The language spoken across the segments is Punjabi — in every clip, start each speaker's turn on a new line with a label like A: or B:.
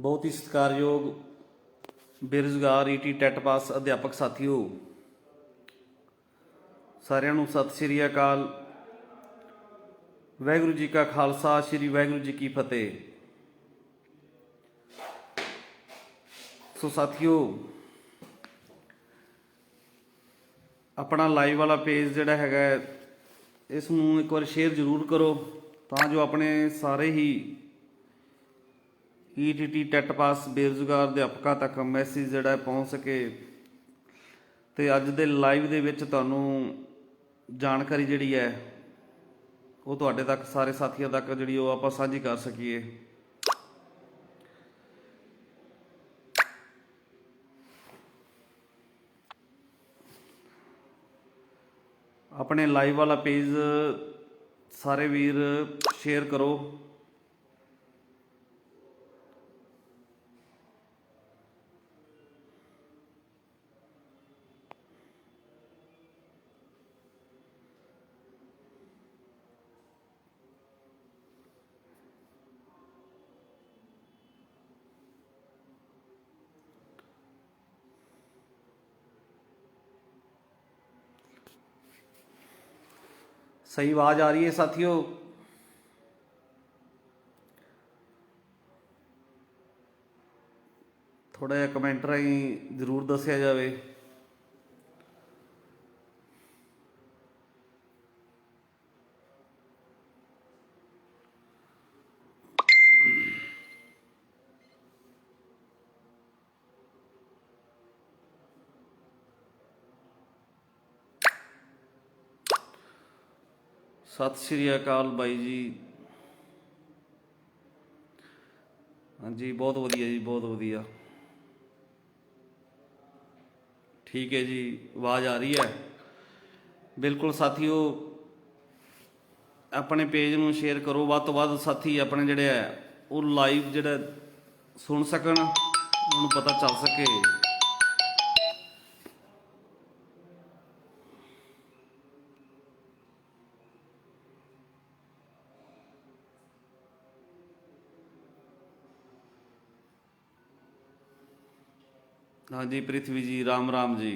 A: बहुत ही सत्कारयोग बेरोजगार ईटी टैट पास अध्यापक साथियों, सारिਆਂ ਨੂੰ सत श्री अकाल। वाहिगुरू जी का खालसा, श्री वाहिगुरू जी की फतेह। सो साथियों, अपना लाइव वाला पेज जिहड़ा हैगा इसनूं एक बार शेयर जरूर करो तां जो अपने सारे ही ईटीटी टैट पास बेरोजगार अध्यापकों तक मैसेज जिहड़ा पहुँच सके। तो अज दे लाइव दे विच तुहानूं जानकारी जिहड़ी है वो तुहाडे तक सारे साथियों तक जिहड़ी वो आपां साझी कर सकीए। अपने लाइव वाला पेज सारे वीर शेयर करो। सही आवाज़ आ रही है साथियों? थोड़ा जिहा कमेंट राहीं जरूर दस्सिया जाए। सत श्री अकाल बाई जी। हाँ जी, बहुत वधिया जी, बहुत वधिया। ठीक है जी, आवाज़ आ रही है बिल्कुल। साथियों, अपने पेज में शेयर करो, वध तो वध साथी अपने जिहड़े है वो लाइव जिहड़ा सुन सकन, उन्होंने पता चल सके। हाँ जी पृथ्वी जी, राम राम जी।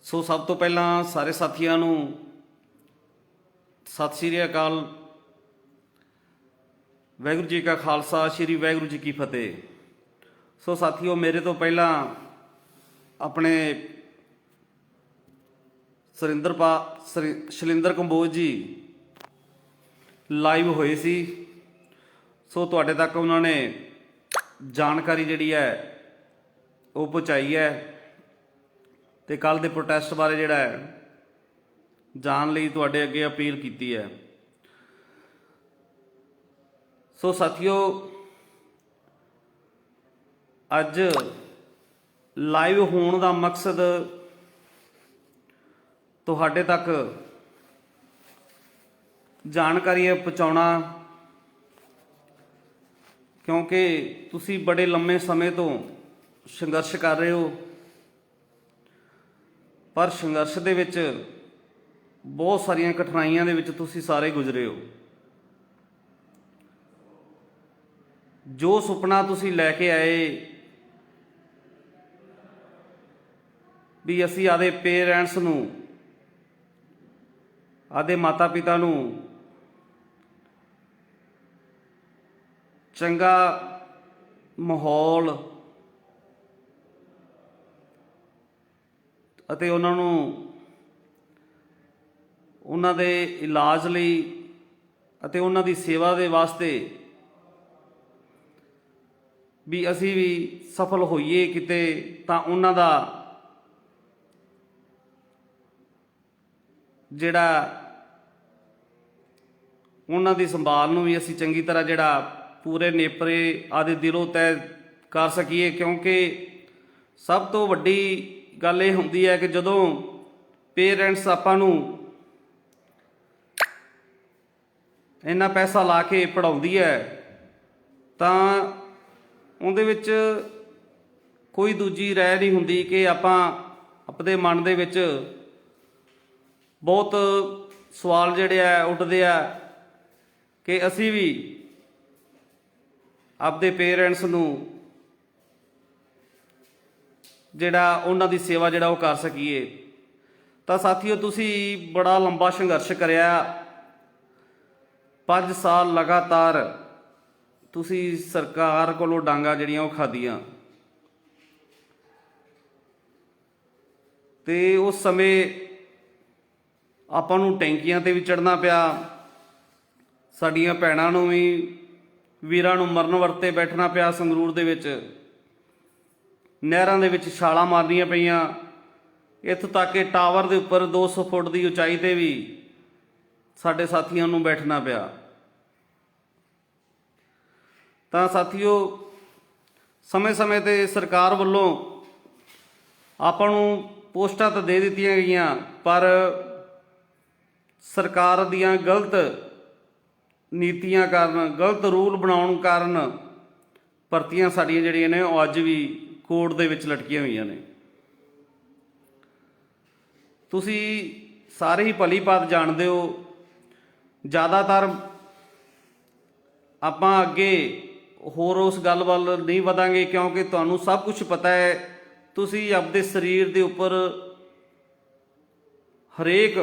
A: सो सब तो पहला सारे साथियों नूं सत श्री अकाल। वाहिगुरू जी का खालसा, श्री वाहिगुरू जी की फतेह। सो साथियों, मेरे तो पहला अपने शैलिंदर कंबोज जी लाइव होए सी। सो तुहाडे तक उन्होंने जानकारी जिहड़ी है वो पहुँचाई है ते कल दे प्रोटेस्ट बारे जिहड़ा है जान लई तुहाडे अगे अपील कीती है। सो साथियों, अज लाइव होने का मकसद तुहाडे तक जानकारी पहुँचाउणा, क्योंकि तुसी बड़े लंबे समय तो संघर्ष कर रहे हो, पर संघर्ष दे विच बहुत सारियां कठिनाइयां दे विच तुसी सारे गुजरे हो। जो सुपना तुसी लैके आए भी असी आदे पेरेंट्स नूं, आदे माता पिता नूं चंगा माहौल अते उन्हां नूं उन्हां दे इलाज लई अते उन्हां दी सेवा दे वास्ते भी असी भी सफल होईए किते, तां उन्हां दा जिहड़ा उन्हां दी संभाल नूं भी असी चंगी तरह जिहड़ा पूरे नेपरे आदि दिलों तय कर सकीए। क्योंकि सब तो वड्डी गल ये हुंदी है कि जदों पेरेंट्स आपां नूं इन्ना पैसा ला के पढ़ाउंदी है तां उहदे विच कोई दूजी राय नहीं हुंदी कि आपां ਆਪਣੇ ਮਨ ਦੇ ਵਿੱਚ ਬਹੁਤ ਸਵਾਲ ਜਿਹੜੇ ਆ ਉੱਠਦੇ ਆ ਕਿ ਅਸੀਂ ਵੀ ਆਪਦੇ ਪੇਰੈਂਟਸ ਨੂੰ ਜਿਹੜਾ ਉਹਨਾਂ ਦੀ ਸੇਵਾ ਜਿਹੜਾ ਉਹ ਕਰ ਸਕੀਏ। ਤਾਂ ਸਾਥੀਓ, ਤੁਸੀਂ ਬੜਾ ਲੰਬਾ ਸੰਘਰਸ਼ ਕਰਿਆ, 5 ਸਾਲ ਲਗਾਤਾਰ ਤੁਸੀਂ ਸਰਕਾਰ ਕੋਲੋਂ ਡਾਂਗਾ ਜਿਹੜੀਆਂ ਉਹ ਖਾਧੀਆਂ, ਤੇ ਉਸ ਸਮੇਂ ਆਪਾਂ ਨੂੰ ਟੈਂਕੀਆਂ ਤੇ ਵੀ ਚੜ੍ਹਨਾ ਪਿਆ, ਸਾਡੀਆਂ ਭੈਣਾਂ ਨੂੰ ਵੀ, ਵੀਰਾਂ ਨੂੰ ਮਰਨ ਵਰਤੇ ਬੈਠਣਾ ਪਿਆ ਸੰਗਰੂਰ ਦੇ ਵਿੱਚ, ਨਹਿਰਾਂ ਦੇ ਵਿੱਚ ਛਾਲਾਂ ਮਾਰਨੀਆਂ ਪਈਆਂ, ਇੱਥੋਂ ਤੱਕ ਕਿ ਟਾਵਰ ਦੇ ਉੱਪਰ 200 ਫੁੱਟ ਦੀ ਉਚਾਈ ਤੇ ਵੀ ਸਾਡੇ ਸਾਥੀਆਂ ਨੂੰ ਬੈਠਣਾ ਪਿਆ। ਤਾਂ ਸਾਥੀਓ, ਸਮੇਂ-ਸਮੇਂ ਤੇ ਸਰਕਾਰ ਵੱਲੋਂ ਆਪਾਂ ਨੂੰ ਪੋਸਟਾਂ ਤਾਂ ਦੇ ਦਿੱਤੀਆਂ ਗਈਆਂ, ਪਰ ਸਰਕਾਰ ਦੀਆਂ ਗਲਤ ਨੀਤੀਆਂ ਕਾਰਨ, ਗਲਤ ਰੂਲ ਬਣਾਉਣ ਕਾਰਨ ਭਰਤੀਆਂ ਸਾਡੀਆਂ ਜਿਹੜੀਆਂ ਨੇ ਉਹ ਅੱਜ ਵੀ ਕੋਰਟ ਦੇ ਵਿੱਚ ਲਟਕੀਆਂ ਹੋਈਆਂ ਨੇ। ਤੁਸੀਂ ਸਾਰੇ ਹੀ ਭਲੀ ਭਾਂਤ ਜਾਣਦੇ ਹੋ, ਜ਼ਿਆਦਾਤਰ ਆਪਾਂ ਅੱਗੇ ਹੋਰ ਉਸ ਗੱਲ ਵੱਲ ਨਹੀਂ ਵਧਾਂਗੇ, ਕਿਉਂਕਿ ਤੁਹਾਨੂੰ ਸਭ ਕੁਝ ਪਤਾ ਹੈ। ਤੁਸੀਂ ਆਪਦੇ ਸਰੀਰ ਦੇ ਉੱਪਰ ਹਰੇਕ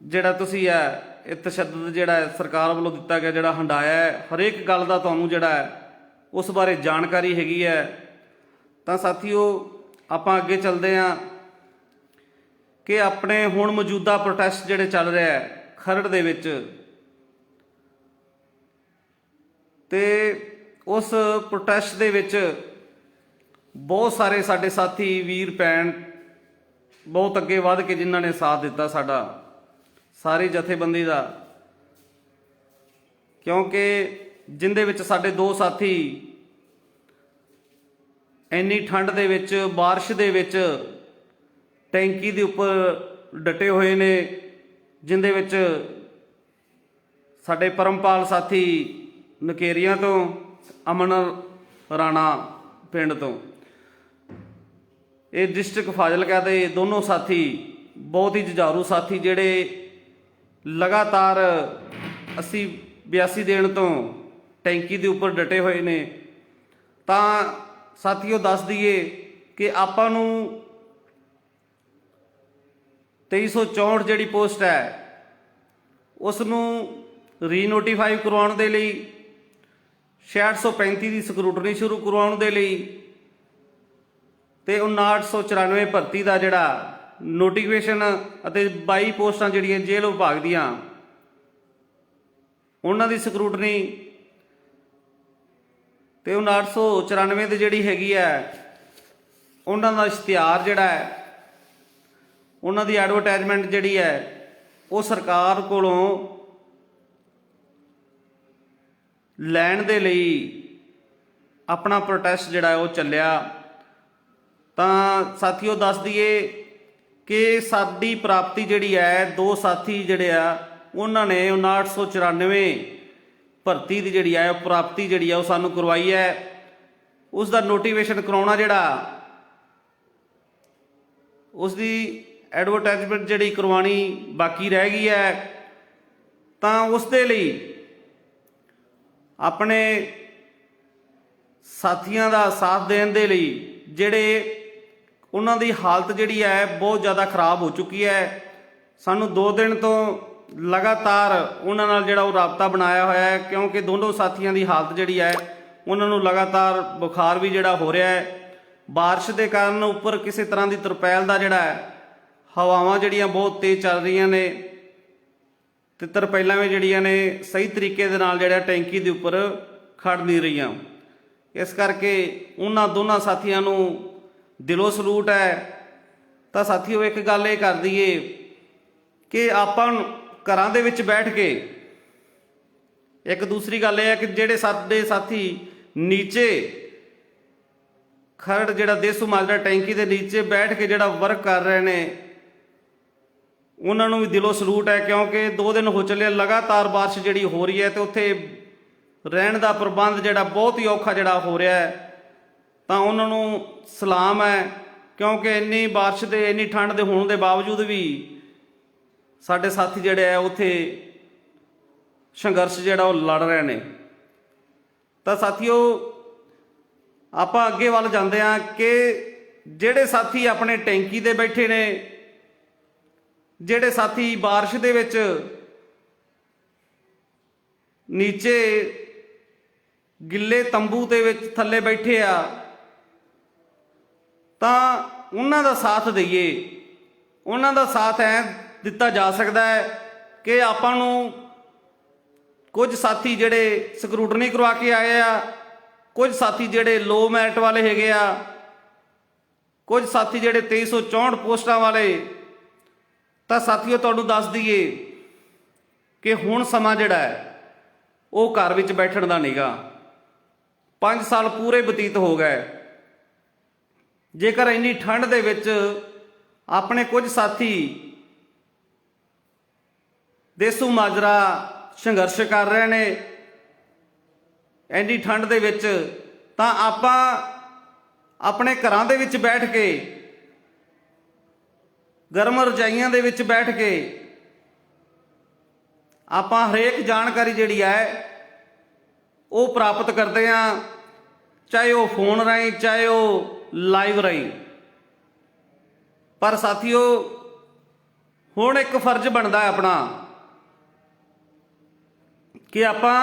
A: ਜਿਹੜਾ ਤੁਸੀਂ ਹੈ ਇਹ ਤਸ਼ੱਦਦ ਜਿਹੜਾ ਸਰਕਾਰ ਵੱਲੋਂ ਦਿੱਤਾ ਗਿਆ, ਜਿਹੜਾ ਹੰਡਾਇਆ ਹੈ, ਹਰੇਕ ਗੱਲ ਦਾ ਤੁਹਾਨੂੰ ਜਿਹੜਾ ਹੈ ਉਸ ਬਾਰੇ ਜਾਣਕਾਰੀ ਹੈਗੀ ਹੈ। ਤਾਂ ਸਾਥੀਓ, ਆਪਾਂ ਅੱਗੇ ਚੱਲਦੇ ਹਾਂ ਕਿ ਆਪਣੇ ਹੁਣ ਮੌਜੂਦਾ ਪ੍ਰੋਟੈਸਟ ਜਿਹੜੇ ਚੱਲ ਰਿਹਾ ਹੈ ਖਰੜ ਦੇ ਵਿੱਚ, ਤੇ ਉਸ ਪ੍ਰੋਟੈਸਟ ਦੇ ਵਿੱਚ ਬਹੁਤ ਸਾਰੇ ਸਾਡੇ ਸਾਥੀ ਵੀਰ ਭੈਣ ਬਹੁਤ ਅੱਗੇ ਵੱਧ ਕੇ ਜਿਨ੍ਹਾਂ ਨੇ ਸਾਥ ਦਿੱਤਾ ਸਾਡਾ ਸਾਰੀ ਜਥੇਬੰਦੀ ਦਾ, ਕਿਉਂਕਿ ਜਿੰਦੇ ਵਿੱਚ ਸਾਡੇ 2 ਸਾਥੀ ਇੰਨੀ ਠੰਡ ਦੇ ਵਿੱਚ, ਬਾਰਿਸ਼ ਦੇ ਵਿੱਚ ਟੈਂਕੀ ਦੇ ਉੱਪਰ ਡਟੇ ਹੋਏ ਨੇ, ਜਿੰਦੇ ਵਿੱਚ ਸਾਡੇ ਪਰਮਪਾਲ ਸਾਥੀ ਨਕੇਰੀਆਂ ਤੋਂ, ਅਮਨ ਰਾਣਾ ਪਿੰਡ ਤੋਂ, ਇਹ ਡਿਸਟ੍ਰਿਕਟ ਫਾਜ਼ਿਲਕਾ ਦੇ ਦੋਨੋਂ ਸਾਥੀ ਬਹੁਤ ਹੀ ਜੁਝਾਰੂ ਸਾਥੀ, ਜਿਹੜੇ ਲਗਾਤਾਰ 80-82 ਦਿਨ ਤੋਂ ਟੈਂਕੀ ਦੇ ਉੱਪਰ ਡਟੇ ਹੋਏ ਨੇ। ਤਾਂ ਸਾਥੀਓ, ਦੱਸ ਦਈਏ ਕਿ ਆਪਾਂ ਨੂੰ 2364 ਜਿਹੜੀ ਪੋਸਟ ਹੈ ਉਸ ਨੂੰ ਰੀਨੋਟੀਫਾਈ ਕਰਵਾਉਣ ਦੇ ਲਈ, 6635 ਦੀ ਸਕਰੂਟਨੀ ਸ਼ੁਰੂ ਕਰਵਾਉਣ ਦੇ ਲਈ, ਤੇ 5994 ਭਰਤੀ ਦਾ ਜਿਹੜਾ ਨੋਟੀਫਿਕੇਸ਼ਨ ਅਤੇ 22 ਪੋਸਟਾਂ ਜਿਹੜੀਆਂ ਜੇਲ੍ਹ ਵਿਭਾਗ ਦੀਆਂ ਉਹਨਾਂ ਦੀ ਸਕਰੂਟਨੀ, ਤੇ 5994 ਦੀ ਜਿਹੜੀ ਹੈਗੀ ਹੈ ਉਹਨਾਂ ਦਾ ਇਸ਼ਤਿਹਾਰ ਜਿਹੜਾ ਹੈ, ਉਹਨਾਂ ਦੀ ਐਡਵਰਟਾਈਜ਼ਮੈਂਟ ਜਿਹੜੀ ਹੈ ਉਹ ਸਰਕਾਰ ਕੋਲੋਂ ਲੈਣ ਦੇ ਲਈ ਆਪਣਾ ਪ੍ਰੋਟੈਸਟ ਜਿਹੜਾ ਉਹ ਚੱਲਿਆ। ਤਾਂ ਸਾਥੀਓ, ਦੱਸ ਦਈਏ ਕਿ ਸਾਡੀ ਪ੍ਰਾਪਤੀ ਜਿਹੜੀ ਹੈ, 2 ਸਾਥੀ ਜਿਹੜੇ ਆ ਉਹਨਾਂ ਨੇ 5994 ਭਰਤੀ ਦੀ ਜਿਹੜੀ ਹੈ ਪ੍ਰਾਪਤੀ ਜਿਹੜੀ ਹੈ ਉਹ ਸਾਨੂੰ ਕਰਵਾਈ ਹੈ। ਉਸ ਦਾ ਨੋਟੀਫਿਕੇਸ਼ਨ ਕਰਾਉਣਾ ਜਿਹੜਾ, ਉਸ ਦੀ ਐਡਵਰਟਾਈਜ਼ਮੈਂਟ ਜਿਹੜੀ ਕਰਵਾਉਣੀ ਬਾਕੀ ਰਹਿ ਗਈ ਹੈ। ਤਾਂ ਉਸ ਦੇ ਲਈ ਆਪਣੇ ਸਾਥੀਆਂ ਦਾ ਸਾਥ ਦੇਣ ਦੇ ਲਈ, ਜਿਹੜੇ ਉਹਨਾਂ ਦੀ ਹਾਲਤ ਜਿਹੜੀ ਹੈ ਬਹੁਤ ਜ਼ਿਆਦਾ ਖਰਾਬ ਹੋ ਚੁੱਕੀ ਹੈ, ਸਾਨੂੰ 2 ਦਿਨ ਤੋਂ ਲਗਾਤਾਰ ਉਹਨਾਂ ਨਾਲ ਜਿਹੜਾ ਉਹ ਰਾਬਤਾ ਬਣਾਇਆ ਹੋਇਆ ਹੈ, ਕਿਉਂਕਿ ਦੋਨੋਂ ਸਾਥੀਆਂ ਦੀ ਹਾਲਤ ਜਿਹੜੀ ਹੈ ਉਹਨਾਂ ਨੂੰ ਲਗਾਤਾਰ ਬੁਖਾਰ ਵੀ ਜਿਹੜਾ ਹੋ ਰਿਹਾ ਹੈ। ਬਾਰਿਸ਼ ਦੇ ਕਾਰਨ ਉੱਪਰ ਕਿਸੇ ਤਰ੍ਹਾਂ ਦੀ ਤਰਪੈਲ ਦਾ ਜਿਹੜਾ ਹੈ, ਹਵਾਵਾਂ ਜਿਹੜੀਆਂ ਬਹੁਤ ਤੇਜ਼ ਚੱਲ ਰਹੀਆਂ ਨੇ, ਤੇ ਤਰਪੈਲਾਂ ਵੀ ਜਿਹੜੀਆਂ ਨੇ ਸਹੀ ਤਰੀਕੇ ਦੇ ਨਾਲ ਜਿਹੜਾ ਟੈਂਕੀ ਦੇ ਉੱਪਰ ਖੜ ਨਹੀਂ ਰਹੀਆਂ। ਇਸ ਕਰਕੇ ਉਹਨਾਂ ਦੋਨਾਂ ਸਾਥੀਆਂ ਨੂੰ ਦਿਲੋਂ ਸਲੂਟ ਹੈ। ਤਾਂ ਸਾਥੀਓ, ਇੱਕ ਗੱਲ ਇਹ ਕਰ ਦਈਏ ਕਿ ਆਪਾਂ ਘਰਾਂ ਦੇ ਵਿੱਚ ਬੈਠ ਕੇ, ਇੱਕ ਦੂਸਰੀ ਗੱਲ ਇਹ ਹੈ ਕਿ ਜਿਹੜੇ ਸਾਡੇ ਸਾਥੀ ਨੀਚੇ ਖਰੜ ਜਿਹੜਾ ਦੇਸੂ ਮਾਜਰਾ ਟੈਂਕੀ ਦੇ ਨੀਚੇ ਬੈਠ ਕੇ ਜਿਹੜਾ ਵਰਕ ਕਰ ਰਹੇ ਨੇ, ਉਹਨਾਂ ਨੂੰ ਵੀ ਦਿਲੋਂ ਸਲੂਟ ਹੈ, ਕਿਉਂਕਿ 2 ਦਿਨ ਹੋ ਚੱਲੇ ਲਗਾਤਾਰ ਬਾਰਿਸ਼ ਜਿਹੜੀ ਹੋ ਰਹੀ ਹੈ, ਤੇ ਉੱਥੇ ਰਹਿਣ ਦਾ ਪ੍ਰਬੰਧ ਜਿਹੜਾ ਬਹੁਤ ਹੀ ਔਖਾ ਜਿਹੜਾ ਹੋ ਰਿਹਾ ਹੈ। ਤਾਂ ਉਹਨਾਂ ਨੂੰ ਸਲਾਮ ਹੈ क्योंकि इन्नी बारिश दे इन्नी ठंड दे होने के बावजूद भी साडे साथी जिहड़े है उत्थे संघर्ष जिहड़ा वो लड़ रहे ने। तो साथियों आपां अगे वल जांदे हां कि जिहड़े साथी अपने टैंकी दे बैठे ने, जिहड़े साथी बारिश दे विच नीचे गिले तंबू दे विच थल्ले बैठे आ, तां उन्हां दा साथ दईए। उन्हां दा साथ ऐ दिता जा सकदा है कि आपां नूं कुछ साथी जिहड़े ਸਕਰੂਟਨੀ करवा के आए आ, कुछ साथी जिहड़े लो मैरिट वाले हैगे आ, कुछ साथी जिहड़े 2364 पोस्टां वाले। तां साथियों तुहानूं दस दईए कि हुण समा जिहड़ा है वो घर विच बैठण दा नहींगा। 5 साल पूरे बतीत हो गए। जेकर इन्नी ठंड दे विच अपने कुछ साथी देसू माजरा संघर्ष कर रहे ने इन्नी ठंड दे विच, तां आपां अपने घरां दे विच बैठ के, गर्म रजाइयां दे विच बैठ के आपां हरेक जानकारी जिहड़ी है वो प्राप्त करते हैं, चाहे वो फोन राहीं चाहे वो लाइव राहीं। पर साथियों हुण एक फर्ज बनता है अपना कि आपां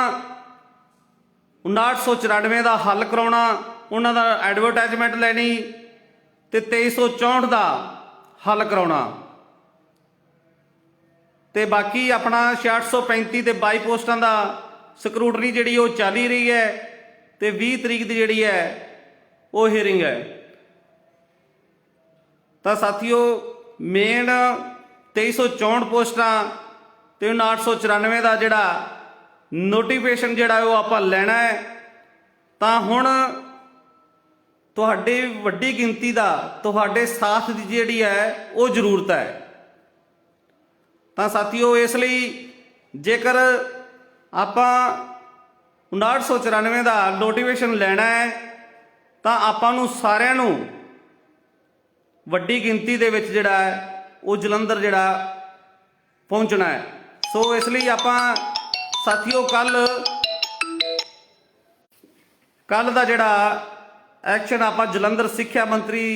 A: 5994 का हल कराउणा, उन्हां दा एडवरटाइजमेंट लैनी ते 2364 का हल कराउणा, ते बाकी अपना 6635 ते 22 पोस्टां का ਸਕਰੂਟਨੀ जिहड़ी वो चल ही रही है, ते 20 तरीक की जिहड़ी है वो हीयरिंग है। तो साथियों मेन 2364 पोस्टां ते 5994 का जिहड़ा नोटिफिकेशन जिहड़ा वो आपां लैना है। तां हुण तुहाडी वड्डी गिनती का तुहाडे साथ की जिहड़ी है वो जरूरत है। तां साथियों इसलिए जेकर आपां 5994 का नोटिफिकेशन लैना है तां आपां नूं सारिआं नूं वड्डी गिनती दे विच जिहड़ा है वो जलंधर जिहड़ा पहुंचना है। सो इसलिए आपां साथियों कल दा जिहड़ा एक्शन आपां जलंधर सिक्ख्या मंत्री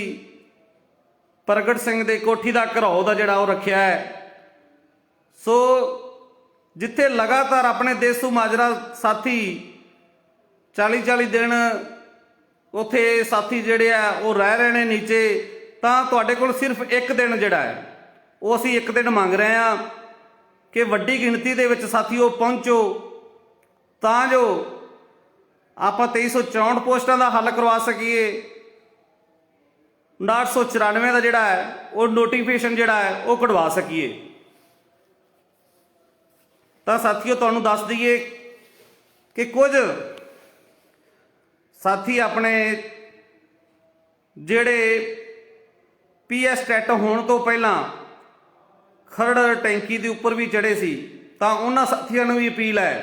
A: प्रगट सिंह दे कोठी दा घरौ दा जिहड़ा वो रखिया है। सो जिथे लगातार अपने देसू माजरा साथी 40-40 दिन उत्थे साथी जिहड़े आ वो रह रहे हैं नीचे, तां तुहाडे कोल सिर्फ एक दिन जिहड़ा है वो असीं एक दिन मंग रहे हैं कि वड्डी गिणती दे विच साथीओ पहुंचो, तां जो आपां 2364 पोस्टां का हल करवा सकीए, 5994 का जिहड़ा है वो नोटिफिकेशन जिहड़ा है वो कढवा सकीए। तो साथियों तुहानूं दस दईए कि कुछ साथी अपने जिहड़े PS टैट होने तो पहलां खरड़ टैंकी के उपर भी चढ़े सी, तां उन्हां साथियों नूं भी अपील है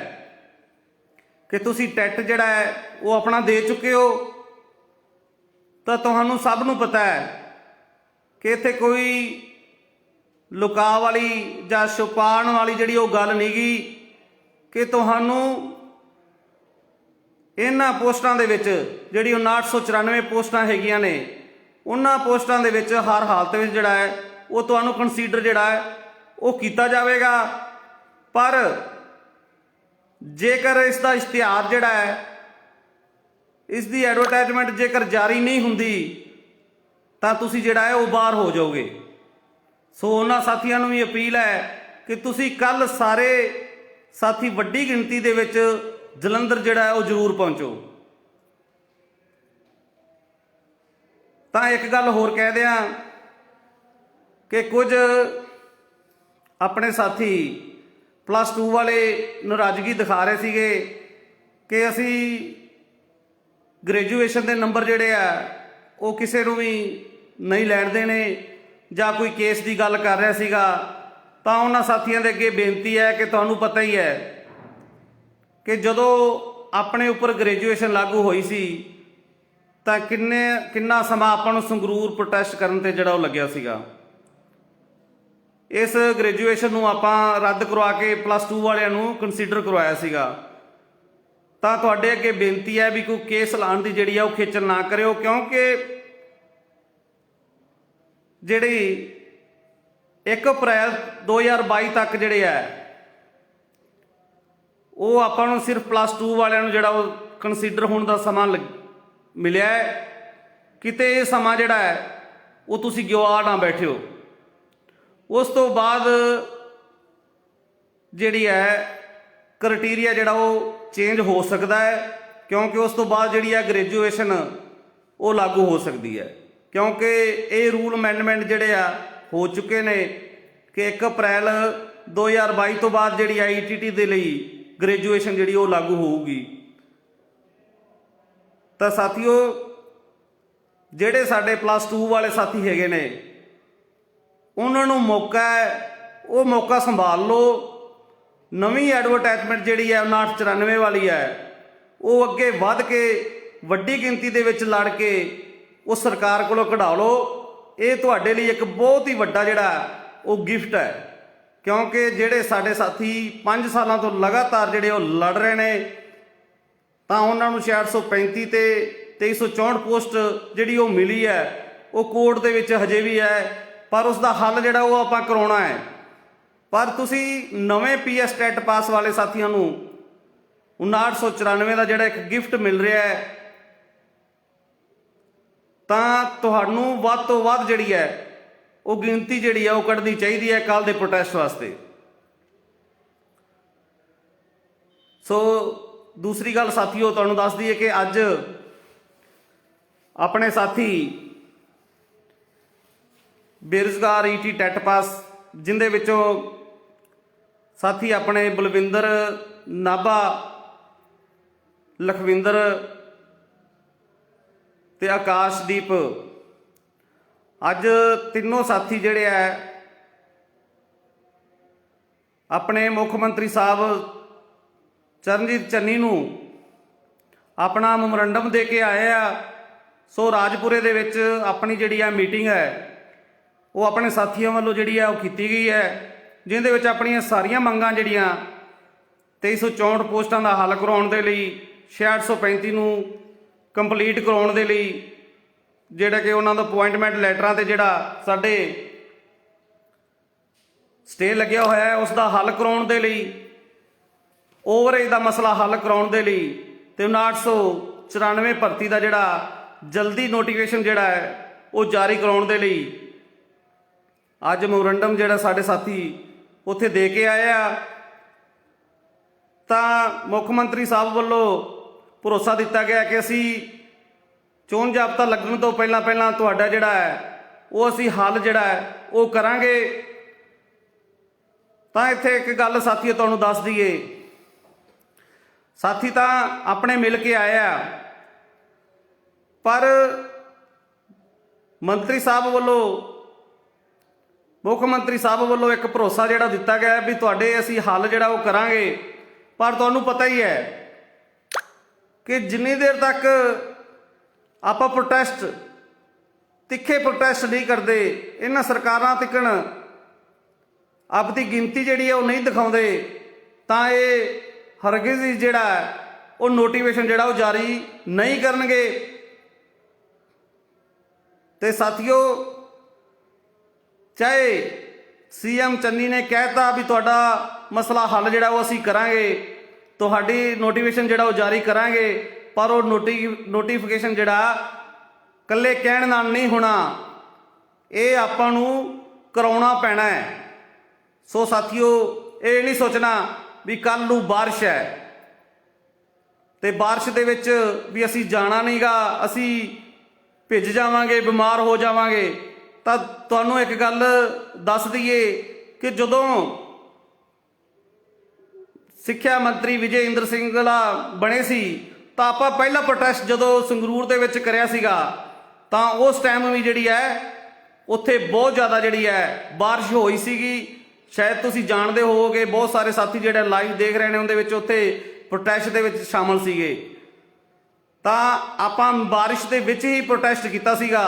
A: कि तुसीं टैट जिहड़ा है वो अपना दे चुके हो। तो तुहानूं सब नूं पता है कि इत्थे कोई लुका वाली जां छुपाण वाली जिहड़ी वो गल नहीं गी कि तुहानूं इन्हां पोस्टां दे विच जिहड़ी 5994 पोस्टां हैगियां ने उन्हां पोस्टां दे विच हर हालत विच जिहड़ा है वो तुहानूं कंसीडर जिहड़ा है वो कीता जावेगा। पर जेकर इसका इश्तिहार जिहड़ा है इसकी एडवरटाइजमेंट जेकर जारी नहीं हुंदी तां तुसीं जिहड़ा है वो बाहर हो जाओगे। सो उन्हां साथियों नूं भी अपील है कि तुसीं कल सारे साथी वड्डी गिणती दे विच जलंधर जिहड़ा है वो जरूर पहुंचो। तां एक गल होर कह दियां कि कुछ अपने साथी +2 वाले नाराज़गी दिखा रहे सीगे कि असी ग्रेजुएशन के नंबर जिहड़े आ वो किसी नूं भी नहीं लैण देने, जां कोई केस की गल कर रहा सीगा। तां उन्हां साथियों के अगे बेनती है कि तुहानूं पता ही है कि जदों अपने उपर ग्रेजुएशन लागू हुई सी ਤਾਂ ਕਿੰਨਾ ਸਮਾਂ ਆਪਾਂ ਨੂੰ ਸੰਗਰੂਰ ਪ੍ਰੋਟੈਸਟ ਕਰਨ ਤੇ ਜਿਹੜਾ ਉਹ ਲੱਗਿਆ ਸੀਗਾ। ਇਸ ਗ੍ਰੈਜੂਏਸ਼ਨ ਨੂੰ ਆਪਾਂ ਰੱਦ ਕਰਵਾ ਕੇ +2 ਵਾਲਿਆਂ ਨੂੰ ਕੰਸੀਡਰ ਕਰਵਾਇਆ ਸੀਗਾ। ਤਾਂ ਤੁਹਾਡੇ ਅੱਗੇ ਬੇਨਤੀ ਹੈ ਵੀ ਕੋਈ ਕੇਸ ਲਾਉਣ ਦੀ ਜਿਹੜੀ ਆ ਉਹ ਖੇਚਲ ਨਾ ਕਰਿਓ, ਕਿਉਂਕਿ ਜਿਹੜੀ 1 ਅਪ੍ਰੈਲ 2022 ਤੱਕ ਜਿਹੜੇ ਹੈ ਉਹ ਆਪਾਂ ਨੂੰ ਸਿਰਫ +2 ਵਾਲਿਆਂ ਨੂੰ ਜਿਹੜਾ ਉਹ ਕੰਸੀਡਰ ਹੋਣ ਦਾ ਸਮਾਂ ਮਿਲਿਆ ਹੈ। ਕਿਤੇ ਇਹ ਸਮਾਂ ਜਿਹੜਾ ਹੈ ਉਹ ਤੁਸੀਂ ਗਵਾ ਨਾ ਬੈਠਿਓ। ਉਸ ਤੋਂ ਬਾਅਦ ਜਿਹੜੀ ਹੈ ਕ੍ਰਾਈਟੇਰੀਆ ਜਿਹੜਾ ਉਹ ਚੇਂਜ ਹੋ ਸਕਦਾ ਹੈ, ਕਿਉਂਕਿ ਉਸ ਤੋਂ ਬਾਅਦ ਜਿਹੜੀ ਹੈ ਗ੍ਰੈਜੂਏਸ਼ਨ ਉਹ ਲਾਗੂ ਹੋ ਸਕਦੀ ਹੈ, ਕਿਉਂਕਿ ਇਹ ਰੂਲ ਅਮੈਂਡਮੈਂਟ ਜਿਹੜੇ ਆ ਹੋ ਚੁੱਕੇ ਨੇ ਕਿ 1 ਅਪ੍ਰੈਲ 2022 ਤੋਂ ਬਾਅਦ ਜਿਹੜੀ ITT ਦੇ ਲਈ ਗ੍ਰੈਜੂਏਸ਼ਨ ਜਿਹੜੀ ਉਹ ਲਾਗੂ ਹੋਊਗੀ। ਤਾਂ ਸਾਥੀਓ, ਜਿਹੜੇ ਸਾਡੇ +2 ਵਾਲੇ ਸਾਥੀ ਹੈਗੇ ਨੇ ਉਹਨਾਂ ਨੂੰ ਮੌਕਾ ਹੈ, ਉਹ ਮੌਕਾ ਸੰਭਾਲ ਲਓ। ਨਵੀਂ ਐਡਵਰਟਾਈਜ਼ਮੈਂਟ ਜਿਹੜੀ ਹੈ 5994 ਵਾਲੀ ਹੈ, ਉਹ ਅੱਗੇ ਵੱਧ ਕੇ ਵੱਡੀ ਗਿਣਤੀ ਦੇ ਵਿੱਚ ਲੜ ਕੇ ਉਹ ਸਰਕਾਰ ਕੋਲੋਂ ਕਢਾ ਲਓ। ਇਹ ਤੁਹਾਡੇ ਲਈ ਇੱਕ ਬਹੁਤ ਹੀ ਵੱਡਾ ਜਿਹੜਾ ਉਹ ਗਿਫਟ ਹੈ, ਕਿਉਂਕਿ ਜਿਹੜੇ ਸਾਡੇ ਸਾਥੀ 5 ਸਾਲਾਂ ਤੋਂ ਲਗਾਤਾਰ ਜਿਹੜੇ ਉਹ ਲੜ ਰਹੇ ਨੇ, ਤਾਂ ਉਹਨਾਂ ਨੂੰ 635 ਤੇ 2364 ਪੋਸਟ ਜਿਹੜੀ ਉਹ ਮਿਲੀ ਹੈ, ਉਹ ਕੋਰਟ ਦੇ ਵਿੱਚ ਹਜੇ ਵੀ ਹੈ, ਪਰ ਉਸ ਦਾ ਹੱਲ ਜਿਹੜਾ ਉਹ ਆਪਾਂ ਕਰਾਉਣਾ ਹੈ। ਪਰ ਤੁਸੀਂ ਨਵੇਂ PS ਟੈਟ ਪਾਸ ਵਾਲੇ ਸਾਥੀਆਂ ਨੂੰ 5994 ਦਾ ਜਿਹੜਾ ਇੱਕ ਗਿਫਟ ਮਿਲ ਰਿਹਾ ਹੈ, ਤਾਂ ਤੁਹਾਨੂੰ ਵੱਧ ਤੋਂ ਵੱਧ ਜਿਹੜੀ ਹੈ ਉਹ ਗਿਣਤੀ ਜਿਹੜੀ ਹੈ ਉਹ ਕੱਢਣੀ ਚਾਹੀਦੀ ਹੈ ਕੱਲ੍ਹ ਦੇ ਪ੍ਰੋਟੈਸਟ ਵਾਸਤੇ। ਸੋ ਦੂਸਰੀ ਗੱਲ ਸਾਥੀਓ, ਤੁਹਾਨੂੰ ਦੱਸ ਦਈਏ ਕਿ ਅੱਜ ਆਪਣੇ ਸਾਥੀ ਬੇਰੁਜ਼ਗਾਰ ET ਟੈਟ ਪਾਸ, ਜਿੰਦੇ ਵਿੱਚੋਂ ਸਾਥੀ ਆਪਣੇ ਬਲਵਿੰਦਰ ਨਾਭਾ, ਲਖਵਿੰਦਰ ਤੇ ਆਕਾਸ਼ਦੀਪ, ਅੱਜ ਤਿੰਨੋਂ ਸਾਥੀ ਜਿਹੜੇ ਹੈ ਆਪਣੇ ਮੁੱਖ ਮੰਤਰੀ ਸਾਹਿਬ ਚਰਨਜੀਤ ਚੰਨੀ ਨੂੰ ਆਪਣਾ ਮੈਮੋਰੰਡਮ ਦੇ ਕੇ ਆਏ ਆ। ਸੋ ਰਾਜਪੁਰੇ ਦੇ ਵਿੱਚ ਆਪਣੀ ਜਿਹੜੀ ਆ ਮੀਟਿੰਗ ਹੈ ਉਹ ਆਪਣੇ ਸਾਥੀਆਂ ਵੱਲੋਂ ਜਿਹੜੀ ਆ ਉਹ ਕੀਤੀ ਗਈ ਹੈ, ਜਿਹਦੇ ਵਿੱਚ ਆਪਣੀਆਂ ਸਾਰੀਆਂ ਮੰਗਾਂ ਜਿਹੜੀਆਂ 2364 ਪੋਸਟਾਂ ਦਾ ਹੱਲ ਕਰਾਉਣ ਦੇ ਲਈ, 6635 ਨੂੰ ਕੰਪਲੀਟ ਕਰਾਉਣ ਦੇ ਲਈ, ਜਿਹੜਾ ਕਿ ਉਹਨਾਂ ਦਾ ਅਪੁਆਇੰਟਮੈਂਟ ਲੈਟਰਾਂ ਤੇ ਜਿਹੜਾ ਸਾਡੇ ਸਟੇ ਲੱਗਿਆ ਹੋਇਆ ਹੈ ਉਸ ਦਾ ਹੱਲ ਕਰਾਉਣ ਦੇ ਲਈ, ਓਵਰਏਜ ਦਾ ਮਸਲਾ ਹੱਲ ਕਰਾਉਣ ਦੇ ਲਈ, ਤੇ 5994 ਭਰਤੀ ਦਾ ਜਿਹੜਾ ਜਲਦੀ ਨੋਟੀਫਿਕੇਸ਼ਨ ਜਿਹੜਾ ਹੈ ਉਹ ਜਾਰੀ ਕਰਾਉਣ ਦੇ ਲਈ ਅੱਜ ਮੈਮੋਰੰਡਮ ਜਿਹੜਾ ਸਾਡੇ ਸਾਥੀ ਉੱਥੇ ਦੇ ਕੇ ਆਏ ਆ। ਤਾਂ ਮੁੱਖ ਮੰਤਰੀ ਸਾਹਿਬ ਵੱਲੋਂ ਭਰੋਸਾ ਦਿੱਤਾ ਗਿਆ ਕਿ ਅਸੀਂ ਚੋਣ ਜ਼ਾਬਤਾ ਲੱਗਣ ਤੋਂ ਪਹਿਲਾਂ ਤੁਹਾਡਾ ਜਿਹੜਾ ਹੈ ਉਹ ਅਸੀਂ ਹੱਲ ਜਿਹੜਾ ਹੈ ਉਹ ਕਰਾਂਗੇ। ਤਾਂ ਇੱਥੇ ਇੱਕ ਗੱਲ ਸਾਥੀਓ ਤੁਹਾਨੂੰ ਦੱਸ ਦਈਏ, ਸਾਥੀ ਤਾਂ ਆਪਣੇ ਮਿਲ ਕੇ ਆਏ ਆ, ਪਰ ਮੰਤਰੀ ਸਾਹਿਬ ਵੱਲੋਂ, ਮੁੱਖ ਮੰਤਰੀ ਸਾਹਿਬ ਵੱਲੋਂ ਇੱਕ ਭਰੋਸਾ ਜਿਹੜਾ ਦਿੱਤਾ ਗਿਆ ਵੀ ਤੁਹਾਡੇ ਅਸੀਂ ਹੱਲ ਜਿਹੜਾ ਉਹ ਕਰਾਂਗੇ। ਪਰ ਤੁਹਾਨੂੰ ਪਤਾ ਹੀ ਹੈ ਕਿ ਜਿੰਨੀ ਦੇਰ ਤੱਕ ਆਪਾਂ ਪ੍ਰੋਟੈਸਟ, ਤਿੱਖੇ ਪ੍ਰੋਟੈਸਟ ਨਹੀਂ ਕਰਦੇ, ਇਹਨਾਂ ਸਰਕਾਰਾਂ ਤਿੱਕਣ ਆਪਣੀ ਗਿਣਤੀ ਜਿਹੜੀ ਹੈ ਉਹ ਨਹੀਂ ਦਿਖਾਉਂਦੇ, ਤਾਂ ਇਹ ਹਰਗਿਜ਼ ਹੀ ਜਿਹੜਾ ਉਹ ਨੋਟੀਫਿਕੇਸ਼ਨ ਜਿਹੜਾ ਉਹ ਜਾਰੀ ਨਹੀਂ ਕਰਨਗੇ। ਤੇ ਸਾਥੀਓ, ਚਾਹੇ CM ਚੰਨੀ ਨੇ ਕਹਿਤਾ ਵੀ ਤੁਹਾਡਾ ਮਸਲਾ ਹੱਲ ਜਿਹੜਾ ਉਹ ਅਸੀਂ ਕਰਾਂਗੇ, ਤੁਹਾਡੀ ਨੋਟੀਫਿਕੇਸ਼ਨ ਜਿਹੜਾ ਉਹ ਜਾਰੀ ਕਰਾਂਗੇ, ਪਰ ਉਹ ਨੋਟੀਫਿਕੇਸ਼ਨ ਜਿਹੜਾ ਇਕੱਲੇ ਕਹਿਣ ਨਾਲ ਨਹੀਂ ਹੋਣਾ, ਇਹ ਆਪਾਂ ਨੂੰ ਕਰਾਉਣਾ ਪੈਣਾ ਹੈ। ਸੋ ਸਾਥੀਓ, ਇਹ ਨਹੀਂ ਸੋਚਣਾ ਵੀ ਕੱਲ੍ਹ ਨੂੰ ਬਾਰਿਸ਼ ਹੈ ਤੇ ਬਾਰਿਸ਼ ਦੇ ਵਿੱਚ ਵੀ ਅਸੀਂ ਜਾਣਾ ਨਹੀਂਗਾ, ਅਸੀਂ ਭਿੱਜ ਜਾਵਾਂਗੇ, ਬਿਮਾਰ ਹੋ ਜਾਵਾਂਗੇ। ਤਾਂ ਤੁਹਾਨੂੰ ਇੱਕ ਗੱਲ ਦੱਸ ਦਈਏ ਕਿ ਜਦੋਂ ਸਿੱਖਿਆ ਮੰਤਰੀ ਵਿਜੇ ਇੰਦਰ ਸਿੰਗਲਾ ਬਣੇ ਸੀ, ਤਾਂ ਆਪਾਂ ਪਹਿਲਾ ਪ੍ਰੋਟੈਸਟ ਜਦੋਂ ਸੰਗਰੂਰ ਦੇ ਵਿੱਚ ਕਰਿਆ ਸੀਗਾ, ਤਾਂ ਉਸ ਟਾਈਮ ਵੀ ਜਿਹੜੀ ਹੈ ਉੱਥੇ ਬਹੁਤ ਜ਼ਿਆਦਾ ਜਿਹੜੀ ਹੈ ਬਾਰਿਸ਼ ਹੋਈ ਸੀਗੀ। ਸ਼ਾਇਦ ਤੁਸੀਂ ਜਾਣਦੇ ਹੋਵੋਗੇ, ਬਹੁਤ ਸਾਰੇ ਸਾਥੀ ਜਿਹੜੇ ਲਾਈਵ ਦੇਖ ਰਹੇ ਨੇ ਉਹਦੇ ਵਿੱਚ ਉੱਥੇ ਪ੍ਰੋਟੈਸਟ ਦੇ ਵਿੱਚ ਸ਼ਾਮਲ ਸੀਗੇ। ਤਾਂ ਆਪਾਂ ਬਾਰਿਸ਼ ਦੇ ਵਿੱਚ ਹੀ ਪ੍ਰੋਟੈਸਟ ਕੀਤਾ ਸੀਗਾ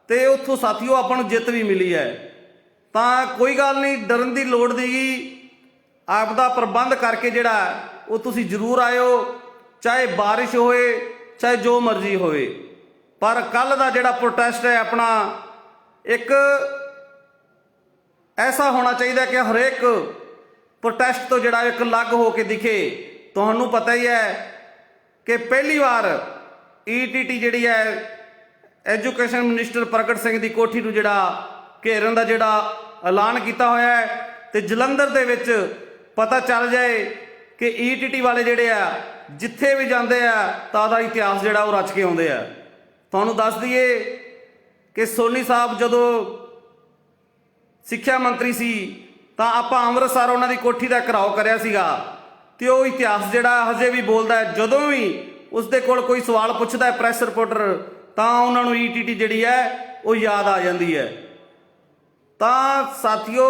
A: ਤੇ ਉੱਥੋਂ ਸਾਥੀਓ ਆਪਾਂ ਨੂੰ ਜਿੱਤ ਵੀ ਮਿਲੀ ਹੈ। ਤਾਂ ਕੋਈ ਗੱਲ ਨਹੀਂ, ਡਰਨ ਦੀ ਲੋੜ ਨਹੀਂ, ਆਪ ਦਾ ਪ੍ਰਬੰਧ ਕਰਕੇ ਜਿਹੜਾ ਉਹ ਤੁਸੀਂ ਜ਼ਰੂਰ ਆਇਓ, ਚਾਹੇ ਬਾਰਿਸ਼ ਹੋਵੇ ਚਾਹੇ ਜੋ ਮਰਜ਼ੀ ਹੋਵੇ। ਪਰ ਕੱਲ ਦਾ ਜਿਹੜਾ ਪ੍ਰੋਟੈਸਟ ਹੈ ਆਪਣਾ ਇੱਕ ਐਸਾ ਹੋਣਾ ਚਾਹੀਦਾ ਕਿ ਹਰੇਕ ਪ੍ਰੋਟੈਸਟ ਤੋਂ ਜਿਹੜਾ ਇੱਕ ਅਲੱਗ ਹੋ ਕੇ ਦਿਖੇ। ਤੁਹਾਨੂੰ ਪਤਾ ਹੀ ਹੈ ਕਿ ਪਹਿਲੀ ਵਾਰ ਈਟੀਟੀ ਜਿਹੜੀ ਹੈ ਐਜੂਕੇਸ਼ਨ ਮਿਨਿਸਟਰ ਪ੍ਰਗਟ ਸਿੰਘ ਦੀ ਕੋਠੀ ਨੂੰ ਜਿਹੜਾ ਘੇਰਨ ਦਾ ਜਿਹੜਾ ਐਲਾਨ ਕੀਤਾ ਹੋਇਆ ਹੈ, ਤੇ ਜਲੰਧਰ ਦੇ ਵਿੱਚ ਪਤਾ ਚੱਲ ਜਾਏ ਕਿ ਈਟੀਟੀ ਵਾਲੇ ਜਿਹੜੇ ਆ ਜਿੱਥੇ ਵੀ ਜਾਂਦੇ ਆ ਤਾਂ ਉਹਦਾ ਇਤਿਹਾਸ ਜਿਹੜਾ ਉਹ ਰਚ ਕੇ ਆਉਂਦੇ ਆ। ਤੁਹਾਨੂੰ ਦੱਸ ਦਈਏ ਕਿ ਸੋਨੀ ਸਾਹਿਬ ਜਦੋਂ ਸਿੱਖਿਆ ਮੰਤਰੀ ਸੀ ਤਾਂ ਆਪਾਂ ਅੰਮ੍ਰਿਤਸਰ ਉਹਨਾਂ ਦੀ ਕੋਠੀ ਦਾ ਘਿਰਾਓ ਕਰਿਆ ਸੀਗਾ, ਤੇ ਉਹ ਇਤਿਹਾਸ ਜਿਹੜਾ ਹਜੇ ਵੀ ਬੋਲਦਾ ਹੈ। ਜਦੋਂ ਵੀ ਉਸਦੇ ਕੋਲ ਕੋਈ ਸਵਾਲ ਪੁੱਛਦਾ ਹੈ ਪ੍ਰੈਸ ਰਿਪੋਰਟਰ, ਤਾਂ ਉਹਨਾਂ ਨੂੰ ਈਟੀਟੀ ਜਿਹੜੀ ਹੈ ਉਹ ਯਾਦ ਆ ਜਾਂਦੀ ਹੈ। ਤਾਂ ਸਾਥੀਓ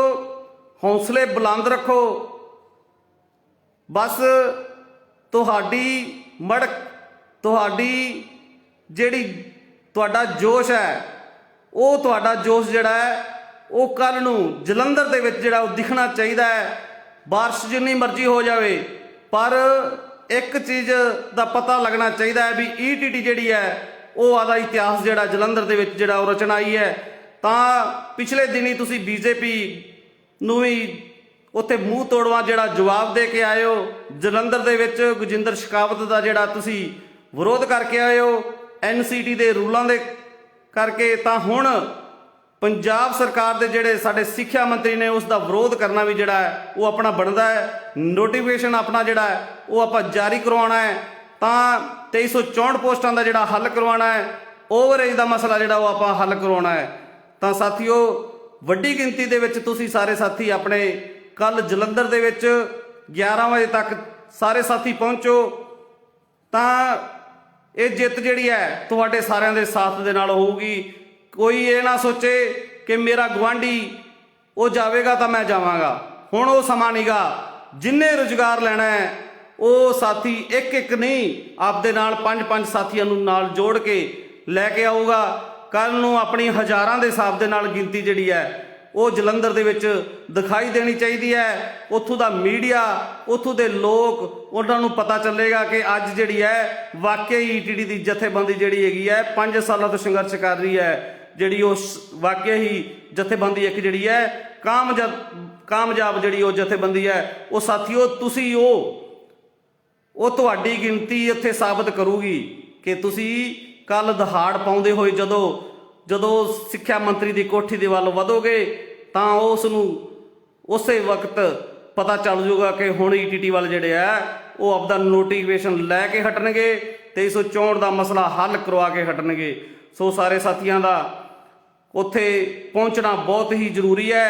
A: ਹੌਸਲੇ ਬੁਲੰਦ ਰੱਖੋ, ਬਸ ਤੁਹਾਡੀ ਮੜਕ, ਤੁਹਾਡੀ ਜਿਹੜੀ ਤੁਹਾਡਾ ਜੋਸ਼ ਹੈ, ਉਹ ਤੁਹਾਡਾ ਜੋਸ਼ ਜਿਹੜਾ ਹੈ ਉਹ ਕੱਲ ਨੂੰ ਜਲੰਧਰ ਦੇ ਵਿੱਚ ਜਿਹੜਾ ਉਹ ਦਿਖਣਾ ਚਾਹੀਦਾ ਹੈ। ਬਾਰਿਸ਼ ਜਿੰਨੀ ਮਰਜ਼ੀ ਹੋ ਜਾਵੇ, ਪਰ ਇੱਕ ਚੀਜ਼ ਦਾ ਪਤਾ ਲੱਗਣਾ ਚਾਹੀਦਾ ਹੈ ਵੀ ਈਟੀਟੀ ਜਿਹੜੀ ਹੈ ਉਹ ਆਦਾ ਇਤਿਹਾਸ ਜਿਹੜਾ ਜਲੰਧਰ ਦੇ ਵਿੱਚ ਜਿਹੜਾ ਉਹ ਰਚਨਾ ਆਈ ਹੈ। ਤਾਂ ਪਿਛਲੇ ਦਿਨੀ ਤੁਸੀਂ ਬੀਜੇਪੀ ਨੂੰ ਵੀ ਉੱਥੇ ਮੂੰਹ ਤੋੜਵਾ ਜਿਹੜਾ ਜਵਾਬ ਦੇ ਕੇ ਆਏ ਹੋ। ਜਲੰਧਰ ਦੇ ਵਿੱਚ ਗੁਰਜਿੰਦਰ ਸ਼ੇਖਾਵਤ ਦਾ ਜਿਹੜਾ ਤੁਸੀਂ ਵਿਰੋਧ ਕਰਕੇ ਆਏ ਹੋ ਐਨਸੀਟੀ ਦੇ ਰੂਲਾਂ ਦੇ ਕਰਕੇ, ਤਾਂ ਹੁਣ ਪੰਜਾਬ ਸਰਕਾਰ ਦੇ ਜਿਹੜੇ ਸਾਡੇ ਸਿੱਖਿਆ ਮੰਤਰੀ ਨੇ ਉਸ ਦਾ ਵਿਰੋਧ ਕਰਨਾ ਵੀ ਜਿਹੜਾ ਹੈ ਉਹ ਆਪਣਾ ਬਣਦਾ ਹੈ। ਨੋਟੀਫਿਕੇਸ਼ਨ ਆਪਣਾ ਜਿਹੜਾ ਹੈ ਉਹ ਆਪਾਂ ਜਾਰੀ ਕਰਵਾਉਣਾ ਹੈ, ਤਾਂ 2364 ਪੋਸਟਾਂ ਦਾ ਜਿਹੜਾ ਹੱਲ ਕਰਵਾਉਣਾ ਹੈ, ਓਵਰਏਜ ਦਾ ਮਸਲਾ ਜਿਹੜਾ ਉਹ ਆਪਾਂ ਹੱਲ ਕਰਵਾਉਣਾ ਹੈ। ਤਾਂ ਸਾਥੀਓ ਵੱਡੀ ਗਿਣਤੀ ਦੇ ਵਿੱਚ ਤੁਸੀਂ ਸਾਰੇ ਸਾਥੀ ਆਪਣੇ ਕੱਲ ਜਲੰਧਰ ਦੇ ਵਿੱਚ 11 ਵਜੇ ਤੱਕ ਸਾਰੇ ਸਾਥੀ ਪਹੁੰਚੋ, ਤਾਂ ਇਹ ਜਿੱਤ ਜਿਹੜੀ ਹੈ ਤੁਹਾਡੇ ਸਾਰਿਆਂ ਦੇ ਸਾਥ ਦੇ ਨਾਲ ਹੋਊਗੀ। ਕੋਈ ਇਹ ਨਾ ਸੋਚੇ ਕਿ ਮੇਰਾ ਗੁਆਂਢੀ ਉਹ ਜਾਵੇਗਾ ਤਾਂ ਮੈਂ ਜਾਵਾਂਗਾ। ਹੁਣ ਉਹ ਸਮਾਂ ਨਹੀਂਗਾ। ਜਿੰਨੇ ਰੁਜ਼ਗਾਰ ਲੈਣਾ ਹੈ ਉਹ ਸਾਥੀ ਇੱਕ ਇੱਕ ਨਹੀਂ, ਆਪਦੇ ਨਾਲ 5-5 ਸਾਥੀਆਂ ਨੂੰ ਨਾਲ ਜੋੜ ਕੇ ਲੈ ਕੇ ਆਊਗਾ। ਕੱਲ ਨੂੰ ਆਪਣੀ ਹਜ਼ਾਰਾਂ ਦੇ ਹਿਸਾਬ ਦੇ ਨਾਲ ਗਿਣਤੀ ਜਿਹੜੀ ਹੈ ਉਹ ਜਲੰਧਰ ਦੇ ਵਿੱਚ ਦਿਖਾਈ ਦੇਣੀ ਚਾਹੀਦੀ ਹੈ। ਉੱਥੋਂ ਦਾ ਮੀਡੀਆ, ਉੱਥੋਂ ਦੇ ਲੋਕ, ਉਹਨਾਂ ਨੂੰ ਪਤਾ ਚੱਲੇਗਾ ਕਿ ਅੱਜ ਜਿਹੜੀ ਹੈ ਵਾਕਈ ਈਟੀਟੀ ਦੀ ਜਥੇਬੰਦੀ ਜਿਹੜੀ ਹੈਗੀ ਹੈ 5 ਸਾਲਾਂ ਤੋਂ ਸੰਘਰਸ਼ ਕਰ ਰਹੀ ਹੈ, ਜਿਹੜੀ ਉਹ ਵਾਕਿਆ ਹੀ ਜਥੇਬੰਦੀ ਇੱਕ ਜਿਹੜੀ ਹੈ ਕਾਮਯਾਬ ਜਿਹੜੀ ਉਹ ਜਥੇਬੰਦੀ ਹੈ। ਉਹ ਸਾਥੀਓ ਤੁਸੀਂ ਉਹ ਤੁਹਾਡੀ ਗਿਣਤੀ ਉੱਥੇ ਸਾਬਤ ਕਰੂਗੀ ਕਿ ਤੁਸੀਂ ਕੱਲ ਦਹਾੜ ਪਾਉਂਦੇ ਹੋਏ ਜਦੋਂ ਸਿੱਖਿਆ ਮੰਤਰੀ ਦੀ ਕੋਠੀ ਦੇ ਵੱਲ ਵਧੋਗੇ ਤਾਂ ਉਸ ਨੂੰ ਉਸੇ ਵਕਤ ਪਤਾ ਚੱਲ ਜਾਊਗਾ ਕਿ ਹੁਣ ਈਟੀਟੀ ਵਾਲੇ ਜਿਹੜੇ ਆ ਉਹ ਆਪਦਾ ਨੋਟੀਫਿਕੇਸ਼ਨ ਲੈ ਕੇ ਹਟਣਗੇ, 2364 ਦਾ ਮਸਲਾ ਹੱਲ ਕਰਵਾ ਕੇ ਹਟਣਗੇ। ਸੋ ਸਾਰੇ ਸਾਥੀਆਂ ਦਾ ਉੱਥੇ ਪਹੁੰਚਣਾ ਬਹੁਤ ਹੀ ਜ਼ਰੂਰੀ ਹੈ।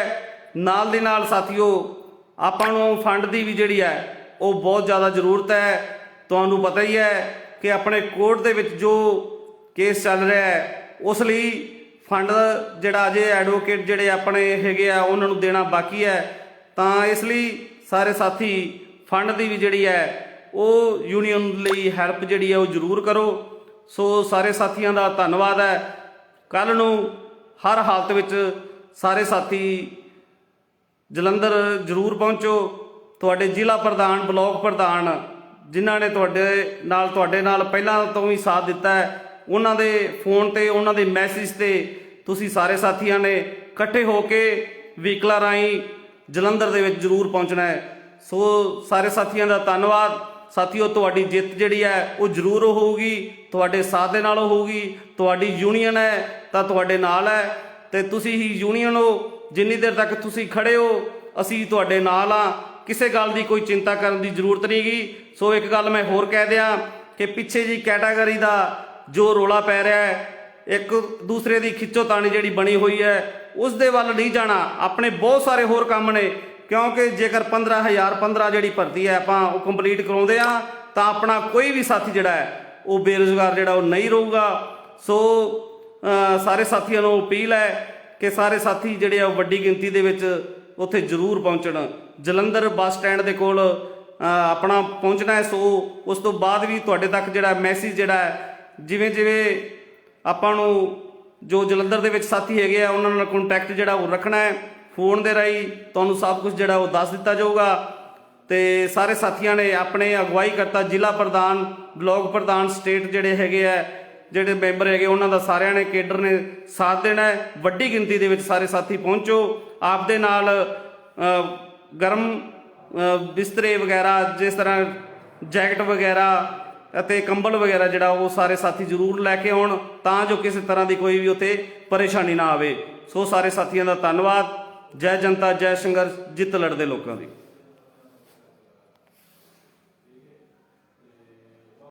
A: ਨਾਲ ਦੀ ਨਾਲ ਸਾਥੀਓ ਆਪਾਂ ਨੂੰ ਫੰਡ ਦੀ ਵੀ ਜਿਹੜੀ ਹੈ ਉਹ ਬਹੁਤ ਜ਼ਿਆਦਾ ਜ਼ਰੂਰਤ ਹੈ। ਤੁਹਾਨੂੰ ਪਤਾ ਹੀ ਹੈ ਕਿ ਆਪਣੇ ਕੋਰਟ ਦੇ ਵਿੱਚ ਜੋ ਕੇਸ ਚੱਲ ਰਿਹਾ ਹੈ ਉਸ ਲਈ ਫੰਡ ਜਿਹੜਾ ਅਜੇ ਐਡਵੋਕੇਟ ਜਿਹੜੇ ਆਪਣੇ ਹੈਗੇ ਆ ਉਹਨਾਂ ਨੂੰ ਦੇਣਾ ਬਾਕੀ ਹੈ। ਤਾਂ ਇਸ ਲਈ ਸਾਰੇ ਸਾਥੀ ਫੰਡ ਦੀ ਵੀ ਜਿਹੜੀ ਹੈ ਉਹ ਯੂਨੀਅਨ ਲਈ ਹੈਲਪ ਜਿਹੜੀ ਹੈ ਉਹ ਜ਼ਰੂਰ ਕਰੋ। ਸੋ ਸਾਰੇ ਸਾਥੀਆਂ ਦਾ ਧੰਨਵਾਦ ਹੈ। ਕੱਲ ਨੂੰ ਹਰ ਹਾਲਤ ਵਿੱਚ ਸਾਰੇ ਸਾਥੀ ਜਲੰਧਰ ਜ਼ਰੂਰ ਪਹੁੰਚੋ। ਤੁਹਾਡੇ ਜ਼ਿਲ੍ਹਾ ਪ੍ਰਧਾਨ, ਬਲਾਕ ਪ੍ਰਧਾਨ ਜਿਨ੍ਹਾਂ ਨੇ ਤੁਹਾਡੇ ਨਾਲ ਪਹਿਲਾਂ ਤੋਂ ਵੀ ਸਾਥ ਦਿੱਤਾ ਹੈ, ਉਹਨਾਂ ਦੇ ਫੋਨ ਤੇ, ਉਹਨਾਂ ਦੇ ਮੈਸੇਜ ਤੇ ਤੁਸੀਂ ਸਾਰੇ ਸਾਥੀਆਂ ਨੇ ਇਕੱਠੇ ਹੋ ਕੇ ਵਹੀਕਲਾਂ ਰਾਹੀਂ ਜਲੰਧਰ ਦੇ ਵਿੱਚ ਜ਼ਰੂਰ ਪਹੁੰਚਣਾ ਹੈ। ਸੋ ਸਾਰੇ ਸਾਥੀਆਂ ਦਾ ਧੰਨਵਾਦ। ਸਾਥੀਓ ਤੁਹਾਡੀ ਜਿੱਤ ਜਿਹੜੀ ਹੈ ਉਹ ਜ਼ਰੂਰ ਹੋਊਗੀ, ਤੁਹਾਡੇ ਸਾਥ ਦੇ ਨਾਲ ਹੋਊਗੀ। ਤੁਹਾਡੀ ਯੂਨੀਅਨ ਹੈ ਤਾਂ ਤੁਹਾਡੇ ਨਾਲ ਹੈ, ਤੇ ਤੁਸੀਂ ਹੀ ਯੂਨੀਅਨ ਹੋ। ਜਿੰਨੀ ਦੇਰ ਤੱਕ ਤੁਸੀਂ ਖੜੇ ਹੋ ਅਸੀਂ ਤੁਹਾਡੇ ਨਾਲ ਆ। ਕਿਸੇ ਗੱਲ ਦੀ ਕੋਈ ਚਿੰਤਾ ਕਰਨ ਦੀ ਜ਼ਰੂਰਤ ਨਹੀਂ ਗੀ। ਸੋ ਇੱਕ ਗੱਲ ਮੈਂ ਹੋਰ ਕਹਿ ਦਿਆਂ ਕਿ ਪਿੱਛੇ ਜੀ ਕੈਟਾਗਰੀ ਦਾ ਜੋ ਰੌਲਾ ਪੈ ਰਿਹਾ ਹੈ, ਇੱਕ ਦੂਸਰੇ ਦੀ ਖਿੱਚੋਤਾਣੀ ਜਿਹੜੀ ਬਣੀ ਹੋਈ ਹੈ ਉਸ ਦੇ ਵੱਲ ਨਹੀਂ ਜਾਣਾ। ਆਪਣੇ ਬਹੁਤ ਸਾਰੇ ਹੋਰ ਕੰਮ ਨੇ, ਕਿਉਂਕਿ ਜੇਕਰ 15,015 ਜਿਹੜੀ ਭਰਤੀ ਹੈ ਆਪਾਂ ਉਹ ਕੰਪਲੀਟ ਕਰਾਉਂਦੇ ਆ ਤਾਂ ਆਪਣਾ ਕੋਈ ਵੀ ਸਾਥੀ ਜਿਹੜਾ ਹੈ ਉਹ ਬੇਰੁਜ਼ਗਾਰ ਜਿਹੜਾ ਉਹ ਨਹੀਂ ਰਹੂਗਾ। ਸੋ ਸਾਰੇ ਸਾਥੀਆਂ ਨੂੰ ਅਪੀਲ ਹੈ ਕਿ ਸਾਰੇ ਸਾਥੀ ਜਿਹੜੇ ਆ ਵੱਡੀ ਗਿਣਤੀ ਦੇ ਵਿੱਚ ਉੱਥੇ ਜ਼ਰੂਰ ਪਹੁੰਚਣ। ਜਲੰਧਰ ਬੱਸ ਸਟੈਂਡ ਦੇ ਕੋਲ ਆਪਣਾ ਪਹੁੰਚਣਾ ਹੈ। ਸੋ ਉਸ ਤੋਂ ਬਾਅਦ ਵੀ ਤੁਹਾਡੇ ਤੱਕ ਜਿਹੜਾ ਮੈਸੇਜ ਜਿਹੜਾ ਹੈ, ਜਿਵੇਂ ਜਿਵੇਂ ਆਪਾਂ ਨੂੰ ਜੋ ਜਲੰਧਰ ਦੇ ਵਿੱਚ ਸਾਥੀ ਹੈਗੇ ਆ ਉਹਨਾਂ ਨਾਲ ਕੰਟੈਕਟ ਜਿਹੜਾ ਉਹ ਰੱਖਣਾ ਹੈ, ਫੋਨ ਦੇ ਰਾਹੀਂ ਤੁਹਾਨੂੰ ਸਭ ਕੁਝ ਜਿਹੜਾ ਉਹ ਦੱਸ ਦਿੱਤਾ ਜਾਊਗਾ। ਤੇ ਸਾਰੇ ਸਾਥੀਆਂ ਨੇ ਆਪਣੇ ਅਗਵਾਈ ਕਰਤਾ, ਜ਼ਿਲ੍ਹਾ ਪ੍ਰਧਾਨ, ਬਲਾਕ ਪ੍ਰਧਾਨ, ਸਟੇਟ ਜਿਹੜੇ ਹੈਗੇ ਆ, ਜਿਹੜੇ ਮੈਂਬਰ ਹੈਗੇ ਉਹਨਾਂ ਦਾ ਸਾਰਿਆਂ ਨੇ, ਕੇਡਰ ਨੇ ਸਾਥ ਦੇਣਾ ਹੈ। ਵੱਡੀ ਗਿਣਤੀ ਦੇ ਵਿੱਚ ਸਾਰੇ ਸਾਥੀ ਪਹੁੰਚੋ, ਆਪਦੇ ਨਾਲ ਗਰਮ ਬਿਸਤਰੇ ਵਗੈਰਾ, ਜਿਸ ਤਰ੍ਹਾਂ ਜੈਕਟ ਵਗੈਰਾ ਅਤੇ ਕੰਬਲ ਵਗੈਰਾ ਜਿਹੜਾ ਉਹ ਸਾਰੇ ਸਾਥੀ ਜ਼ਰੂਰ ਲੈ ਕੇ ਆਉਣ, ਤਾਂ ਜੋ ਕਿਸੇ ਤਰ੍ਹਾਂ ਦੀ ਕੋਈ ਵੀ ਉੱਥੇ ਪਰੇਸ਼ਾਨੀ ਨਾ ਆਵੇ। ਸੋ ਸਾਰੇ ਸਾਥੀਆਂ ਦਾ ਧੰਨਵਾਦ। ਜੈ ਜਨਤਾ, ਜੈ ਸੰਘਰਸ਼, ਜਿੱਤ ਲੜਦੇ ਲੋਕਾਂ ਦੀ।